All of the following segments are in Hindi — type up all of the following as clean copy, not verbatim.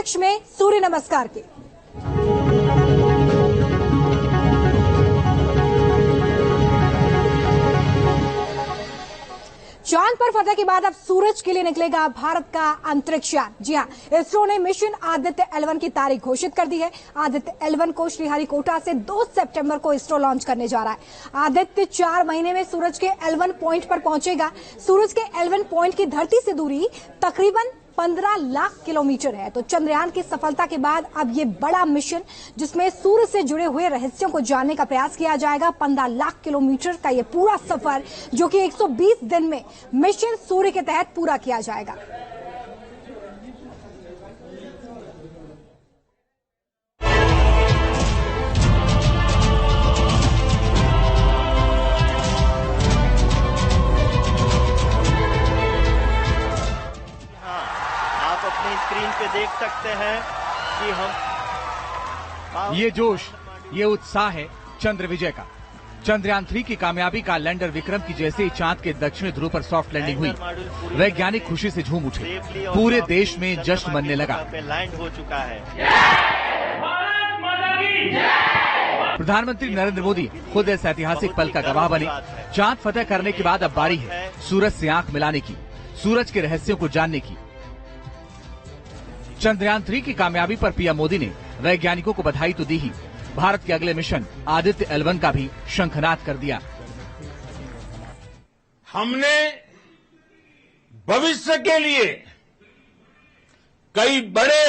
में सूर्य नमस्कार के चांद पर फतह के बाद अब सूरज के लिए निकलेगा भारत का अंतरिक्ष यान। जी हां, इसरो ने मिशन आदित्य L1 की तारीख घोषित कर दी है। आदित्य L1 को श्रीहरिकोटा से 2 सितंबर को इसरो लॉन्च करने जा रहा है। आदित्य 4 महीने में सूरज के L1 पॉइंट पर पहुंचेगा। सूरज के L1 पॉइंट की धरती से दूरी तकरीबन 15 लाख किलोमीटर है। तो चंद्रयान की सफलता के बाद अब ये बड़ा मिशन, जिसमें सूर्य से जुड़े हुए रहस्यों को जानने का प्रयास किया जाएगा। 15 लाख किलोमीटर का ये पूरा सफर, जो कि 120 दिन में मिशन सूर्य के तहत पूरा किया जाएगा। स्क्रीन पे देख सकते हैं कि हम ये जोश, ये उत्साह है चंद्र विजय का। चंद्रयान 3 की कामयाबी का लैंडर विक्रम की जैसे ही चांद के दक्षिणी ध्रुव पर सॉफ्ट लैंडिंग हुई, वैज्ञानिक खुशी से झूम उठे। पूरे देश में जश्न मनने लगा। लैंड हो चुका है। प्रधानमंत्री नरेंद्र मोदी खुद इस ऐतिहासिक पल का गवाह बने। चांद फतह करने के बाद अब बारी है सूरज से आंख मिलाने की, सूरज के रहस्यों को जानने की। चंद्रयान 3 की कामयाबी पर पीएम मोदी ने वैज्ञानिकों को बधाई तो दी ही, भारत के अगले मिशन आदित्य L1 का भी शंखनाद कर दिया। हमने भविष्य के लिए कई बड़े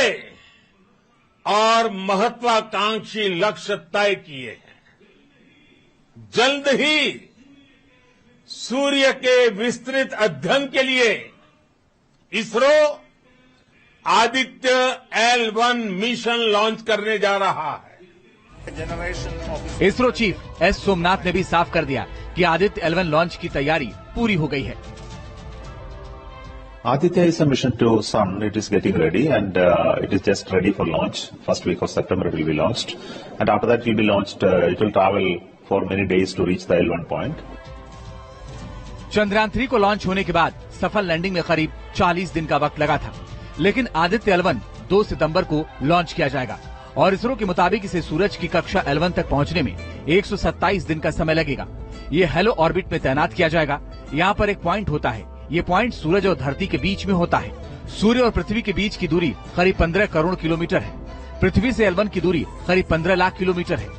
और महत्वाकांक्षी लक्ष्य तय किए हैं। जल्द ही सूर्य के विस्तृत अध्ययन के लिए ISRO Aditya L1 mission launch करने जा रहा है। इसरो चीफ एस सोमनाथ ने भी साफ कर दिया कि आदित्य L1 लॉन्च की तैयारी पूरी हो गई है। Aditya is a mission to Sun. It is getting ready and it is just ready for launch. First week of September it will be launched, and after that it will be launched. It will travel for many days to reach the L1 point. Chandrayaan 3 को लॉन्च होने के बाद सफल लैंडिंग में करीब 40 दिन का वक्त लगा था, लेकिन आदित्य L1 2 सितंबर को लॉन्च किया जाएगा और इसरो के मुताबिक इसे सूरज की कक्षा L1 तक पहुंचने में 127 दिन का समय लगेगा। ये हेलो ऑर्बिट में तैनात किया जाएगा। यहाँ पर एक पॉइंट होता है। ये पॉइंट सूरज और धरती के बीच में होता है। सूर्य और पृथ्वी के बीच की दूरी करीब 15 करोड़ किलोमीटर है। पृथ्वी से L1 की दूरी करीब 15 लाख किलोमीटर है।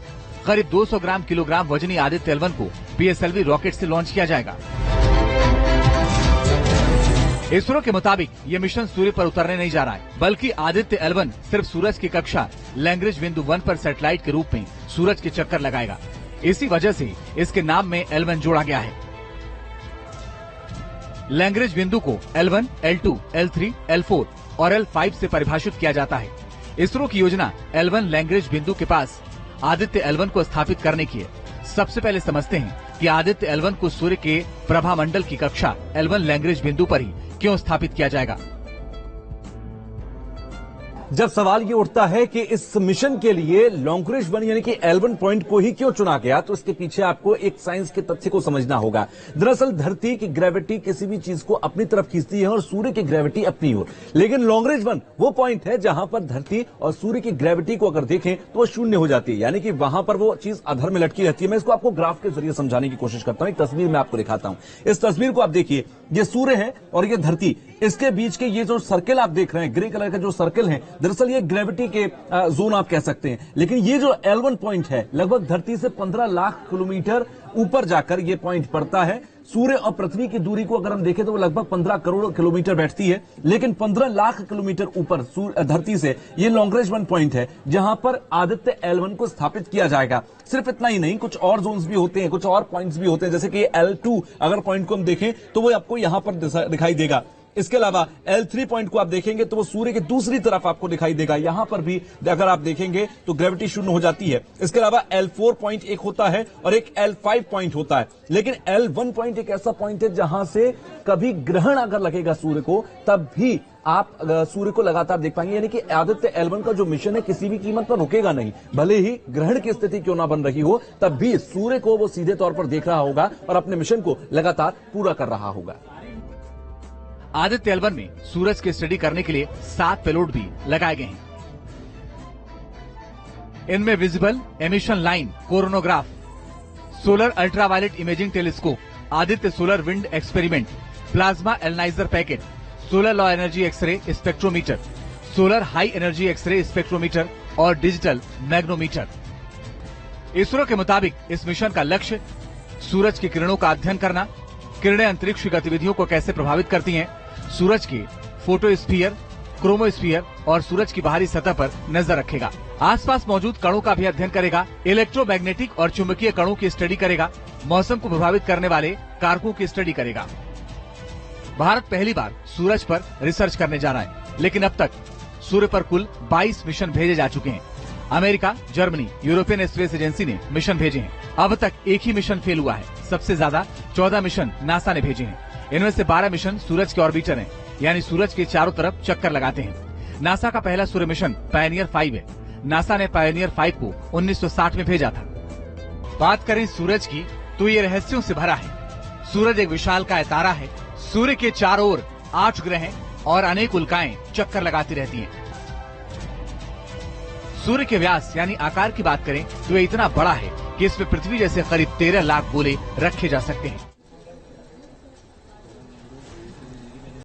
करीब 200 ग्राम किलोग्राम वजनी आदित्य L1 को PSLV रॉकेट से लॉन्च किया जाएगा। इसरो के मुताबिक ये मिशन सूर्य पर उतरने नहीं जा रहा है, बल्कि आदित्य L1 सिर्फ सूरज की कक्षा लैग्रेंज बिंदु 1 पर सैटेलाइट के रूप में सूरज के चक्कर लगाएगा। इसी वजह से इसके नाम में L1 जोड़ा गया है। लैग्रेंज बिंदु को L1, L2, L3, L4 और L5 से परिभाषित किया जाता है। इसरो की योजना L1 लैग्रेंज बिंदु के पास आदित्य L1 को स्थापित करने की है। सबसे पहले समझते हैं कि आदित्य L1 को सूर्य के प्रभामंडल की कक्षा L1 लैग्रेंज बिंदु पर ही क्यों स्थापित किया जाएगा। जब सवाल ये उठता है कि इस मिशन के लिए लॉन्ग्रेंज वन यानी कि L1 पॉइंट को ही क्यों चुना गया, तो इसके पीछे आपको एक साइंस के तथ्य को समझना होगा। दरअसल धरती की ग्रेविटी किसी भी चीज को अपनी तरफ खींचती है और सूर्य की ग्रेविटी अपनी ओर, लेकिन लॉन्ग्रेंज वन वो पॉइंट है जहां पर धरती और सूर्य की ग्रेविटी को अगर देखें तो वो शून्य हो जाती है, यानी कि वहां पर वो चीज अधर में लटकी रहती है। मैं इसको आपको ग्राफ के जरिए समझाने की कोशिश करता हूं। एक तस्वीर में आपको दिखाता हूं। इस तस्वीर को आप देखिए, ये सूर्य है और ये धरती, इसके बीच के ये जो सर्कल आप देख रहे हैं, ग्रे कलर का जो सर्कल है, दरअसल ये ग्रेविटी के जोन आप कह सकते हैं। लेकिन ये जो L1 पॉइंट है, लगभग धरती से 15 लाख किलोमीटर ऊपर जाकर ये पॉइंट पड़ता है। सूर्य और पृथ्वी की दूरी को अगर हम देखें तो वो लगभग 15 करोड़ किलोमीटर बैठती है, लेकिन 15 लाख किलोमीटर ऊपर धरती से ये लॉन्ग्रेंज वन पॉइंट है जहां पर आदित्य L1 को स्थापित किया जाएगा। सिर्फ इतना ही नहीं, कुछ और जोन्स भी होते हैं, कुछ और पॉइंट्स भी होते हैं, जैसे कि L2 अगर पॉइंट को हम देखें तो वो आपको यहां पर दिखाई देगा। इसके अलावा L3 पॉइंट को आप देखेंगे तो वो सूर्य के दूसरी तरफ आपको दिखाई देगा। यहां पर भी अगर आप देखेंगे तो ग्रेविटी शून्य हो जाती है। इसके अलावा L4 पॉइंट एक होता है और एक L5 पॉइंट होता है, लेकिन L1 पॉइंट एक ऐसा पॉइंट है जहां से कभी ग्रहण अगर लगेगा सूर्य को, तब भी आप सूर्य को लगातार देख पाएंगे। यानी कि आदित्य L1 का जो मिशन है किसी भी कीमत पर रुकेगा नहीं, भले ही ग्रहण की स्थिति क्यों ना बन रही हो, तब भी सूर्य को वो सीधे तौर पर देख रहा होगा और अपने मिशन को लगातार पूरा कर रहा होगा। आदित्य L1 में सूरज की स्टडी करने के लिए 7 पेलोड भी लगाए गए हैं। इनमें visible emission line coronagraph, solar ultraviolet imaging telescope, Aditya solar wind experiment, plasma analyser packet, solar low energy X ray spectrometer, solar high energy X ray spectrometer और डिजिटल मैग्नोमीटर। इसरो के मुताबिक इस मिशन का लक्ष्य सूरज की किरणों का अध्ययन करना, किरणें अंतरिक्ष की गतिविधियों को कैसे प्रभावित करती हैं, सूरज के फोटोस्फीयर, क्रोमोस्फीयर और सूरज की बाहरी सतह पर नजर रखेगा। आसपास मौजूद कणों का भी अध्ययन करेगा, इलेक्ट्रोमैग्नेटिक और चुंबकीय कणों की स्टडी करेगा, मौसम को प्रभावित करने वाले कारकों की स्टडी करेगा। भारत पहली बार सूरज पर रिसर्च करने जा रहा है, लेकिन अब तक सूर्य पर कुल 22 मिशन भेजे जा चुके हैं। America, Germany, European space agency ने मिशन भेजे हैं। अब तक एक ही मिशन फेल हुआ है। सबसे ज्यादा 14 मिशन नासा ने भेजे हैं। इनमें से 12 मिशन सूरज के ऑर्बिटर हैं, यानी सूरज के चारों तरफ चक्कर लगाते हैं। नासा का पहला सूर्य मिशन पायनियर 5 है। नासा ने पायनियर 5 को 1960 में भेजा था। बात करें सूरज की तो ये रहस्यों से भरा है। सूरज एक विशालकाय तारा है। सूर्य के चारों ओर 8 ग्रह और अनेक उल्काएं चक्कर लगाती रहती हैं। सूर्य के व्यास यानी आकार की बात करें तो ये इतना बड़ा है कि इसमें पृथ्वी जैसे करीब 13 लाख गोले रखे जा सकते हैं।